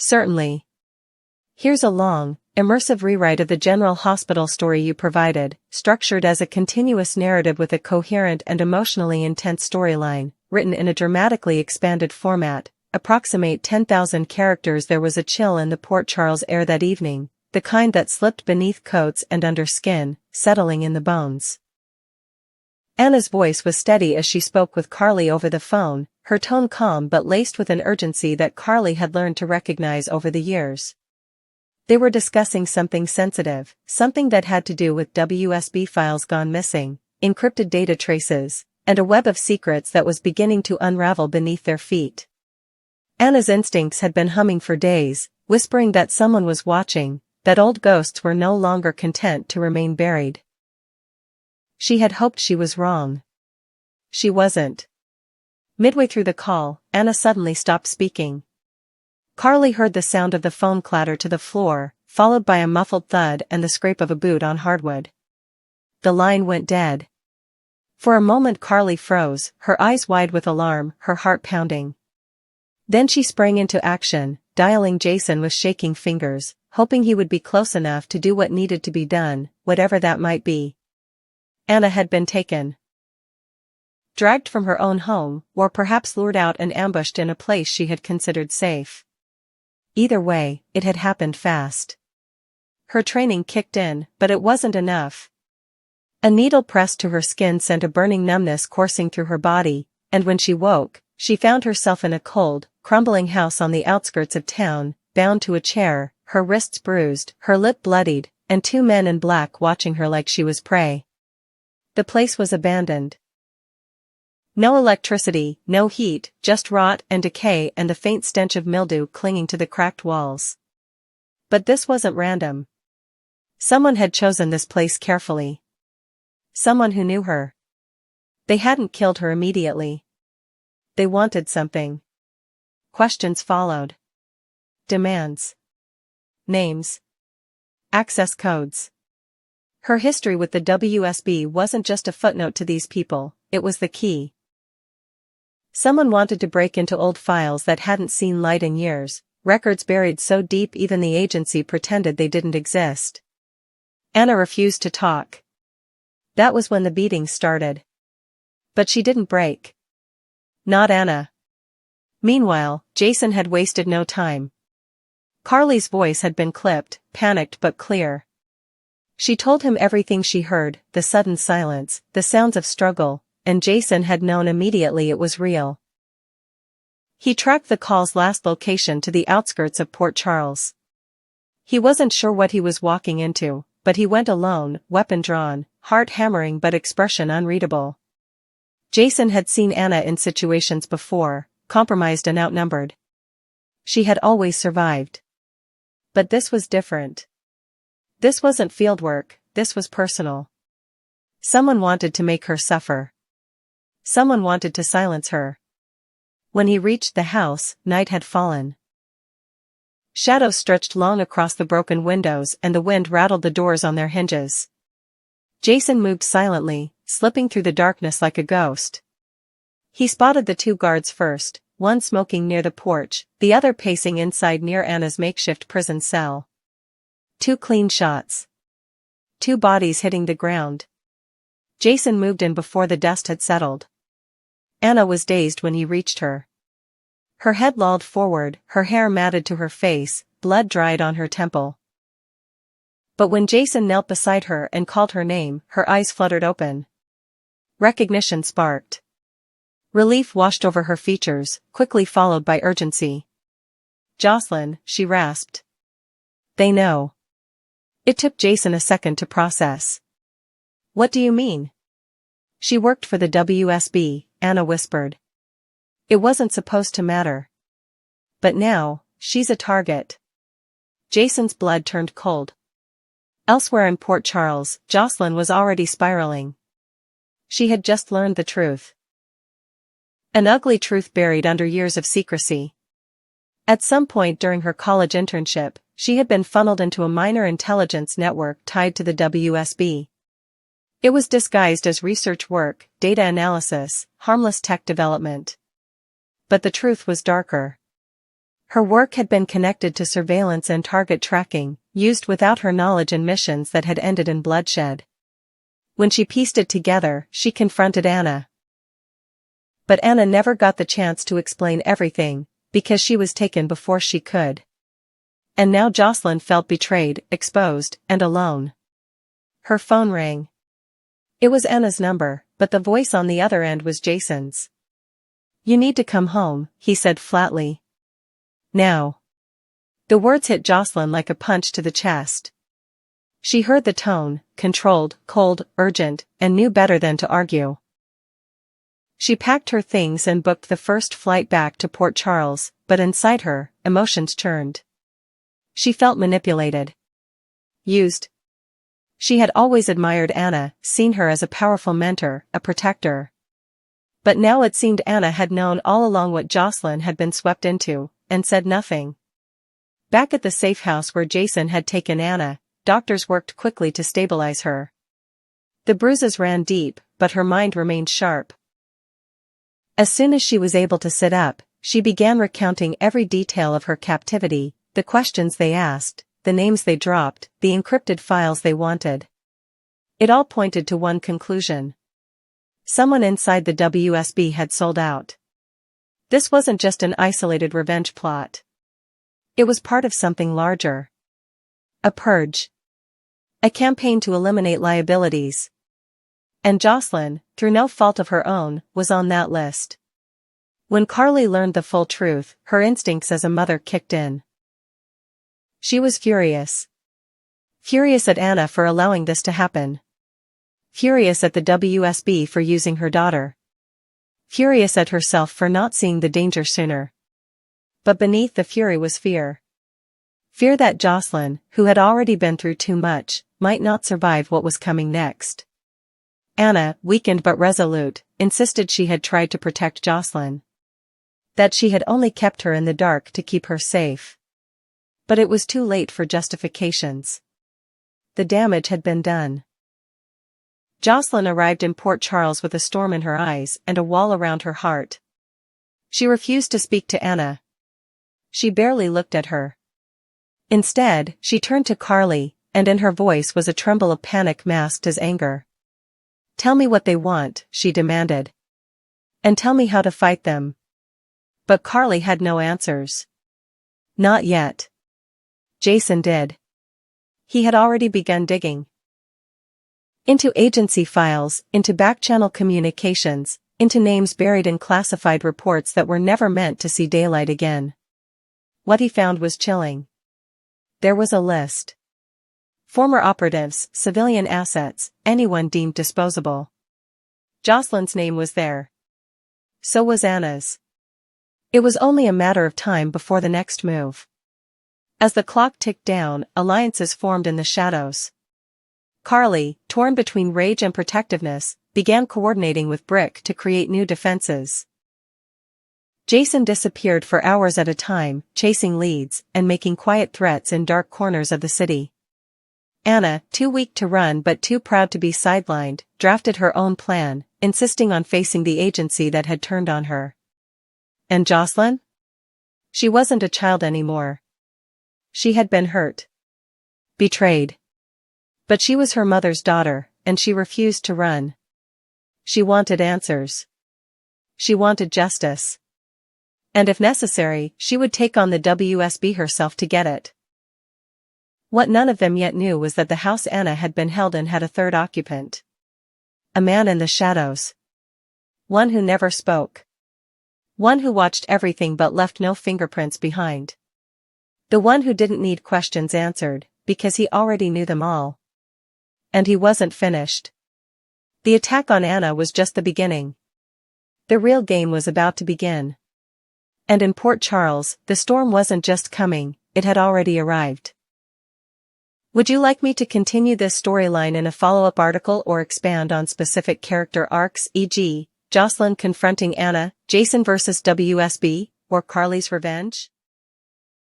Certainly. Here's a long, immersive rewrite of the General Hospital story you provided, structured as a continuous narrative with a coherent and emotionally intense storyline, written in a dramatically expanded format, approximate 10,000 characters. There was a chill in the Port Charles air that evening, the kind that slipped beneath coats and under skin, settling in the bones. Anna's voice was steady as she spoke with Carly over the phone, her tone calm but laced with an urgency that Carly had learned to recognize over the years. They were discussing something sensitive, something that had to do with WSB files gone missing, encrypted data traces, and a web of secrets that was beginning to unravel beneath their feet. Anna's instincts had been humming for days, whispering that someone was watching, that old ghosts were no longer content to remain buried. She had hoped she was wrong. She wasn't. Midway through the call, Anna suddenly stopped speaking. Carly heard the sound of the phone clatter to the floor, followed by a muffled thud and the scrape of a boot on hardwood. The line went dead. For a moment Carly froze, her eyes wide with alarm, her heart pounding. Then she sprang into action, dialing Jason with shaking fingers, hoping he would be close enough to do what needed to be done, whatever that might be. Anna had been taken. Dragged from her own home, or perhaps lured out and ambushed in a place she had considered safe. Either way, it had happened fast. Her training kicked in, but it wasn't enough. A needle pressed to her skin sent a burning numbness coursing through her body, and when she woke, she found herself in a cold, crumbling house on the outskirts of town, bound to a chair, her wrists bruised, her lip bloodied, and two men in black watching her like she was prey. The place was abandoned. No electricity, no heat, just rot and decay and the faint stench of mildew clinging to the cracked walls. But this wasn't random. Someone had chosen this place carefully. Someone who knew her. They hadn't killed her immediately. They wanted something. Questions followed. Demands. Names. Access codes. Her history with the WSB wasn't just a footnote to these people, it was the key. Someone wanted to break into old files that hadn't seen light in years, records buried so deep even the agency pretended they didn't exist. Anna refused to talk. That was when the beating started. But she didn't break. Not Anna. Meanwhile, Jason had wasted no time. Carly's voice had been clipped, panicked but clear. She told him everything she heard, the sudden silence, the sounds of struggle, and Jason had known immediately it was real. He tracked the call's last location to the outskirts of Port Charles. He wasn't sure what he was walking into, but he went alone, weapon drawn, heart hammering but expression unreadable. Jason had seen Anna in situations before, compromised and outnumbered. She had always survived. But this was different. This wasn't fieldwork, this was personal. Someone wanted to make her suffer. Someone wanted to silence her. When he reached the house, night had fallen. Shadows stretched long across the broken windows and the wind rattled the doors on their hinges. Jason moved silently, slipping through the darkness like a ghost. He spotted the two guards first, one smoking near the porch, the other pacing inside near Anna's makeshift prison cell. 2 clean shots. 2 bodies hitting the ground. Jason moved in before the dust had settled. Anna was dazed when he reached her. Her head lolled forward, her hair matted to her face, blood dried on her temple. But when Jason knelt beside her and called her name, her eyes fluttered open. Recognition sparked. Relief washed over her features, quickly followed by urgency. "Jocelyn," she rasped. "They know." It took Jason a second to process. "What do you mean?" "She worked for the WSB, Anna whispered. "It wasn't supposed to matter. But now, she's a target." Jason's blood turned cold. Elsewhere in Port Charles, Jocelyn was already spiraling. She had just learned the truth. An ugly truth buried under years of secrecy. At some point during her college internship, she had been funneled into a minor intelligence network tied to the WSB. It was disguised as research work, data analysis, harmless tech development. But the truth was darker. Her work had been connected to surveillance and target tracking, used without her knowledge in missions that had ended in bloodshed. When she pieced it together, she confronted Anna. But Anna never got the chance to explain everything, because she was taken before she could. And now Jocelyn felt betrayed, exposed, and alone. Her phone rang. It was Anna's number, but the voice on the other end was Jason's. "You need to come home," he said flatly. "Now." The words hit Jocelyn like a punch to the chest. She heard the tone, controlled, cold, urgent, and knew better than to argue. She packed her things and booked the first flight back to Port Charles, but inside her, emotions churned. She felt manipulated. Used. She had always admired Anna, seen her as a powerful mentor, a protector. But now it seemed Anna had known all along what Jocelyn had been swept into, and said nothing. Back at the safe house where Jason had taken Anna, doctors worked quickly to stabilize her. The bruises ran deep, but her mind remained sharp. As soon as she was able to sit up, she began recounting every detail of her captivity, the questions they asked, the names they dropped, the encrypted files they wanted. It all pointed to one conclusion. Someone inside the WSB had sold out. This wasn't just an isolated revenge plot. It was part of something larger. A purge. A campaign to eliminate liabilities. And Jocelyn, through no fault of her own, was on that list. When Carly learned the full truth, her instincts as a mother kicked in. She was furious. Furious at Anna for allowing this to happen. Furious at the WSB for using her daughter. Furious at herself for not seeing the danger sooner. But beneath the fury was fear. Fear that Jocelyn, who had already been through too much, might not survive what was coming next. Anna, weakened but resolute, insisted she had tried to protect Jocelyn. That she had only kept her in the dark to keep her safe. But it was too late for justifications. The damage had been done. Jocelyn arrived in Port Charles with a storm in her eyes and a wall around her heart. She refused to speak to Anna. She barely looked at her. Instead, she turned to Carly, and in her voice was a tremble of panic masked as anger. "Tell me what they want," she demanded. "And tell me how to fight them." But Carly had no answers. Not yet. Jason did. He had already begun digging. Into agency files, into back-channel communications, into names buried in classified reports that were never meant to see daylight again. What he found was chilling. There was a list. Former operatives, civilian assets, anyone deemed disposable. Jocelyn's name was there. So was Anna's. It was only a matter of time before the next move. As the clock ticked down, alliances formed in the shadows. Carly, torn between rage and protectiveness, began coordinating with Brick to create new defenses. Jason disappeared for hours at a time, chasing leads and making quiet threats in dark corners of the city. Anna, too weak to run but too proud to be sidelined, drafted her own plan, insisting on facing the agency that had turned on her. And Jocelyn? She wasn't a child anymore. She had been hurt. Betrayed. But she was her mother's daughter, and she refused to run. She wanted answers. She wanted justice. And if necessary, she would take on the WSB herself to get it. What none of them yet knew was that the house Anna had been held in had a third occupant. A man in the shadows. One who never spoke. One who watched everything but left no fingerprints behind. The one who didn't need questions answered, because he already knew them all. And he wasn't finished. The attack on Anna was just the beginning. The real game was about to begin. And in Port Charles, the storm wasn't just coming, it had already arrived. Would you like me to continue this storyline in a follow-up article or expand on specific character arcs, e.g., Jocelyn confronting Anna, Jason vs. WSB, or Carly's revenge?